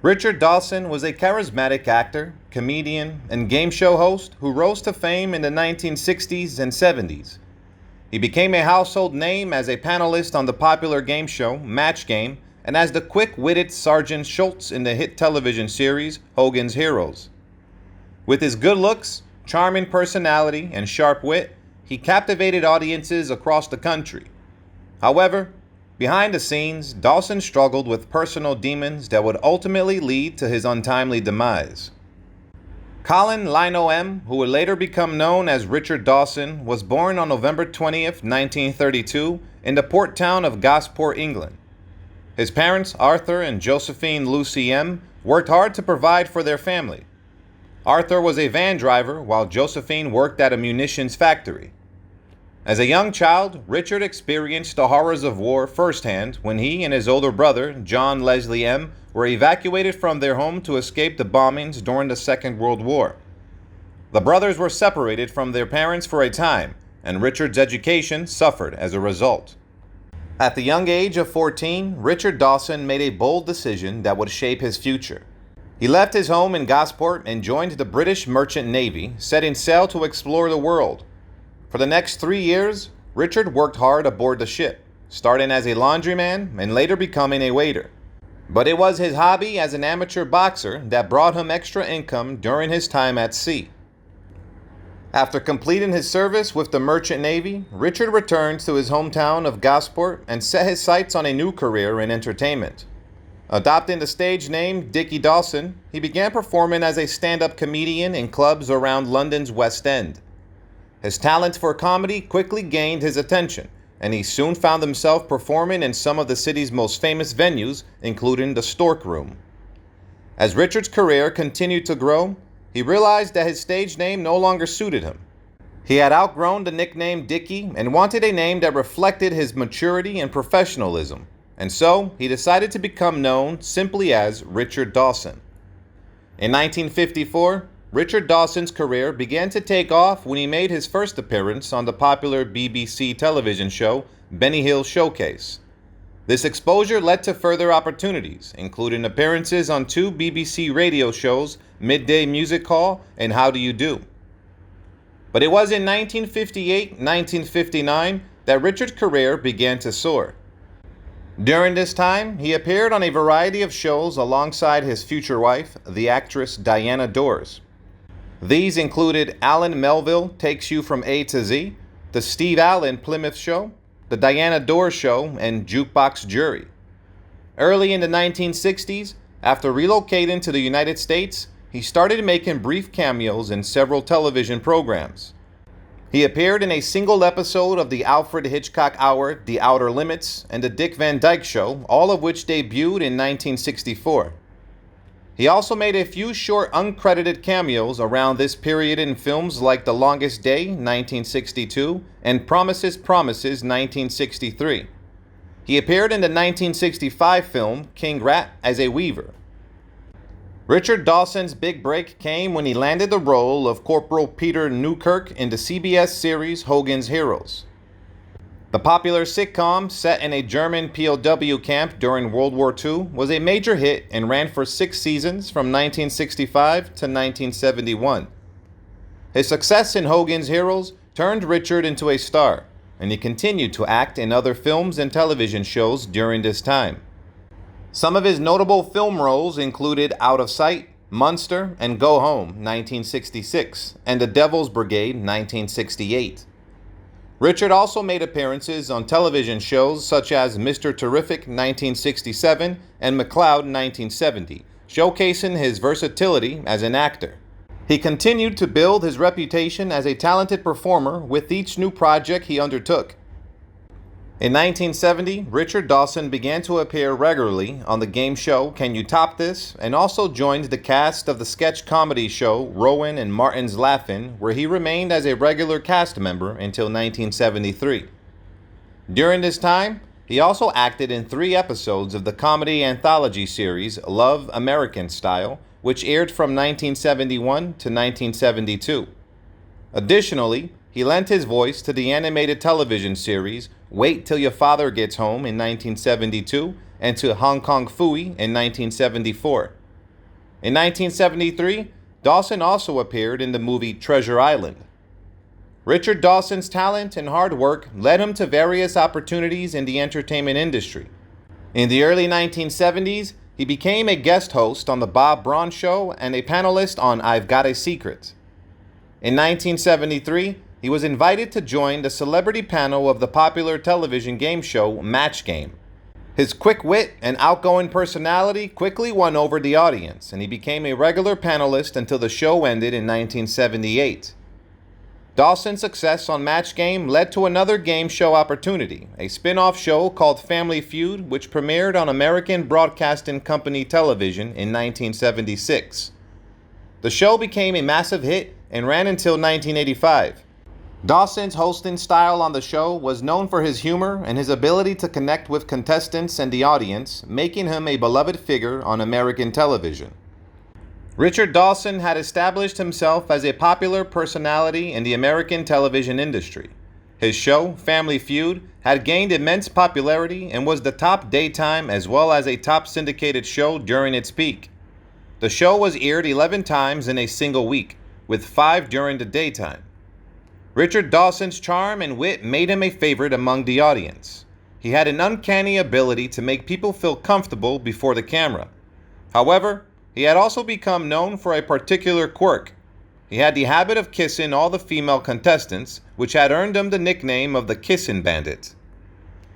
Richard Dawson was a charismatic actor, comedian, and game show host who rose to fame in the 1960s and 70s. He became a household name as a panelist on the popular game show Match Game and as the quick-witted Sergeant Schultz in the hit television series Hogan's Heroes. With his good looks, charming personality, and sharp wit, he captivated audiences across the country. However, behind the scenes, Dawson struggled with personal demons that would ultimately lead to his untimely demise. Colin Lino M., who would later become known as Richard Dawson, was born on November 20th, 1932, in the port town of Gosport, England. His parents, Arthur and Josephine Lucy M., worked hard to provide for their family. Arthur was a van driver, while Josephine worked at a munitions factory. As a young child, Richard experienced the horrors of war firsthand when he and his older brother, John Leslie M., were evacuated from their home to escape the bombings during the Second World War. The brothers were separated from their parents for a time, and Richard's education suffered as a result. At the young age of 14, Richard Dawson made a bold decision that would shape his future. He left his home in Gosport and joined the British Merchant Navy, setting sail to explore the world. For the next 3 years, Richard worked hard aboard the ship, starting as a laundryman and later becoming a waiter. But it was his hobby as an amateur boxer that brought him extra income during his time at sea. After completing his service with the Merchant Navy, Richard returned to his hometown of Gosport and set his sights on a new career in entertainment. Adopting the stage name Dickie Dawson, he began performing as a stand-up comedian in clubs around London's West End. His talent for comedy quickly gained his attention, and he soon found himself performing in some of the city's most famous venues, including the Stork Room. As Richard's career continued to grow, he realized that his stage name no longer suited him. He had outgrown the nickname Dickie and wanted a name that reflected his maturity and professionalism, and so he decided to become known simply as Richard Dawson. In 1954, Richard Dawson's career began to take off when he made his first appearance on the popular BBC television show Benny Hill Showcase. This exposure led to further opportunities, including appearances on 2 BBC radio shows, Midday Music Hall and How Do You Do? But it was in 1958-1959 that Richard's career began to soar. During this time, he appeared on a variety of shows alongside his future wife, the actress Diana Dors. These included Alan Melville Takes You From A to Z, The Steve Allen Plymouth Show, The Diana Dors Show, and Jukebox Jury. Early in the 1960s, after relocating to the United States, he started making brief cameos in several television programs. He appeared in a single episode of the Alfred Hitchcock Hour, The Outer Limits, and The Dick Van Dyke Show, all of which debuted in 1964. He also made a few short uncredited cameos around this period in films like The Longest Day, 1962, and Promises, Promises, 1963. He appeared in the 1965 film King Rat as a weaver. Richard Dawson's big break came when he landed the role of Corporal Peter Newkirk in the CBS series Hogan's Heroes. The popular sitcom, set in a German POW camp during World War II, was a major hit and ran for 6 seasons from 1965 to 1971. His success in Hogan's Heroes turned Richard into a star, and he continued to act in other films and television shows during this time. Some of his notable film roles included Out of Sight, Munster, and Go Home, 1966, and The Devil's Brigade, 1968. Richard also made appearances on television shows such as Mr. Terrific, 1967, and McCloud, 1970, showcasing his versatility as an actor. He continued to build his reputation as a talented performer with each new project he undertook. In 1970, Richard Dawson began to appear regularly on the game show Can You Top This? And also joined the cast of the sketch comedy show Rowan and Martin's Laugh-In, where he remained as a regular cast member until 1973. During this time, he also acted in 3 episodes of the comedy anthology series Love American Style, which aired from 1971 to 1972. Additionally, he lent his voice to the animated television series Wait Till Your Father Gets Home in 1972 and to Hong Kong Phooey in 1974. In 1973, Dawson also appeared in the movie Treasure Island. Richard Dawson's talent and hard work led him to various opportunities in the entertainment industry. In the early 1970s, he became a guest host on The Bob Braun Show and a panelist on I've Got a Secret. In 1973, he was invited to join the celebrity panel of the popular television game show Match Game. His quick wit and outgoing personality quickly won over the audience, and he became a regular panelist until the show ended in 1978. Dawson's success on Match Game led to another game show opportunity, a spin-off show called Family Feud, which premiered on American Broadcasting Company television in 1976. The show became a massive hit and ran until 1985. Dawson's hosting style on the show was known for his humor and his ability to connect with contestants and the audience, making him a beloved figure on American television. Richard Dawson had established himself as a popular personality in the American television industry. His show, Family Feud, had gained immense popularity and was the top daytime as well as a top syndicated show during its peak. The show was aired 11 times in a single week, with 5 during the daytime. Richard Dawson's charm and wit made him a favorite among the audience. He had an uncanny ability to make people feel comfortable before the camera. However, he had also become known for a particular quirk. He had the habit of kissing all the female contestants, which had earned him the nickname of the Kissing Bandit.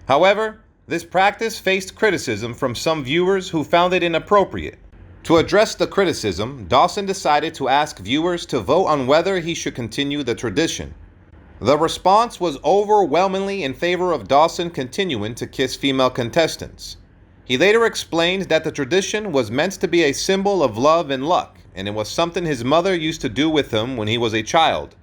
However, this practice faced criticism from some viewers who found it inappropriate. To address the criticism, Dawson decided to ask viewers to vote on whether he should continue the tradition. The response was overwhelmingly in favor of Dawson continuing to kiss female contestants. He later explained that the tradition was meant to be a symbol of love and luck, and it was something his mother used to do with him when he was a child.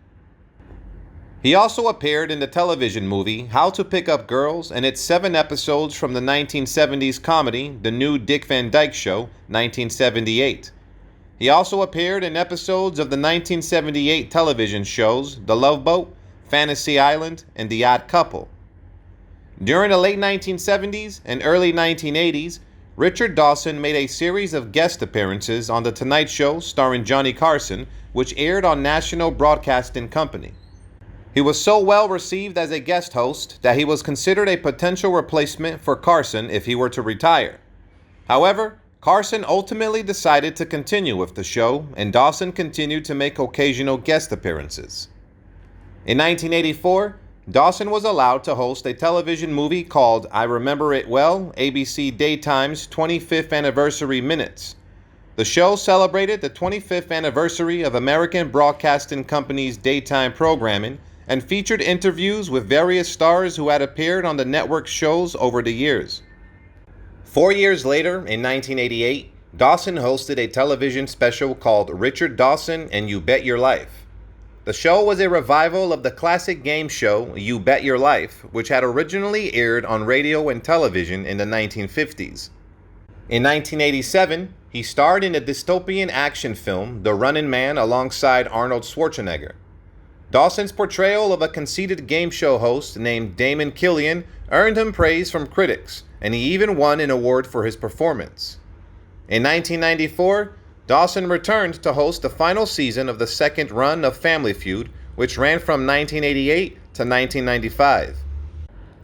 He also appeared in the television movie How to Pick Up Girls and its 7 episodes from the 1970s comedy The New Dick Van Dyke Show, 1978. He also appeared in episodes of the 1978 television shows The Love Boat, Fantasy Island, and The Odd Couple. During the late 1970s and early 1980s, Richard Dawson made a series of guest appearances on The Tonight Show starring Johnny Carson, which aired on National Broadcasting Company. He was so well received as a guest host that he was considered a potential replacement for Carson if he were to retire. However, Carson ultimately decided to continue with the show, and Dawson continued to make occasional guest appearances. In 1984, Dawson was allowed to host a television movie called I Remember It Well, ABC Daytime's 25th Anniversary Minutes. The show celebrated the 25th anniversary of American Broadcasting Company's daytime programming and featured interviews with various stars who had appeared on the network's shows over the years. 4 years later, in 1988, Dawson hosted a television special called Richard Dawson and You Bet Your Life. The show was a revival of the classic game show You Bet Your Life, which had originally aired on radio and television in the 1950s. In 1987, he starred in the dystopian action film The Running Man alongside Arnold Schwarzenegger. Dawson's portrayal of a conceited game show host named Damon Killian earned him praise from critics, and he even won an award for his performance. In 1994, Dawson returned to host the final season of the second run of Family Feud, which ran from 1988 to 1995.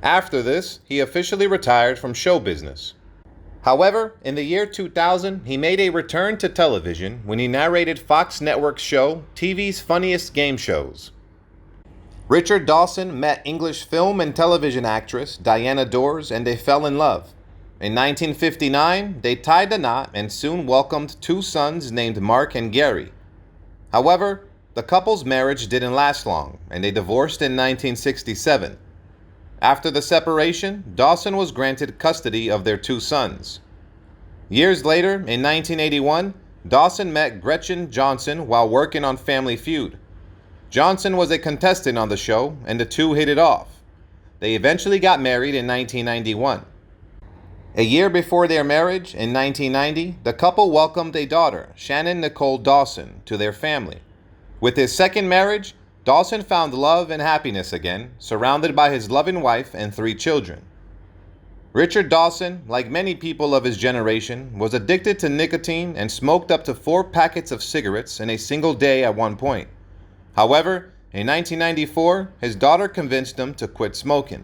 After this, he officially retired from show business. However, in the year 2000, he made a return to television when he narrated Fox Network's show, TV's Funniest Game Shows. Richard Dawson met English film and television actress Diana Dors, and they fell in love. In 1959, they tied the knot and soon welcomed 2 sons named Mark and Gary. However, the couple's marriage didn't last long, and they divorced in 1967. After the separation, Dawson was granted custody of their 2 sons. Years later, in 1981, Dawson met Gretchen Johnson while working on Family Feud. Johnson was a contestant on the show, and the two hit it off. They eventually got married in 1991. A year before their marriage, in 1990, the couple welcomed a daughter, Shannon Nicole Dawson, to their family. With his second marriage, Dawson found love and happiness again, surrounded by his loving wife and 3 children. Richard Dawson, like many people of his generation, was addicted to nicotine and smoked up to 4 packets of cigarettes in a single day at one point. However, in 1994, his daughter convinced him to quit smoking.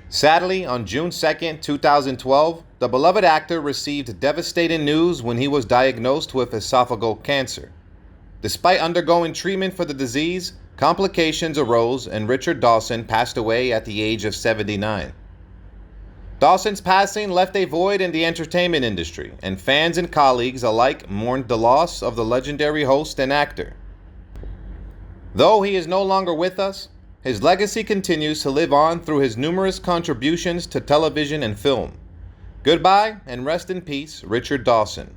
Sadly, on June 2, 2012, the beloved actor received devastating news when he was diagnosed with esophageal cancer. Despite undergoing treatment for the disease, complications arose and Richard Dawson passed away at the age of 79. Dawson's passing left a void in the entertainment industry, and fans and colleagues alike mourned the loss of the legendary host and actor. Though he is no longer with us, his legacy continues to live on through his numerous contributions to television and film. Goodbye and rest in peace, Richard Dawson.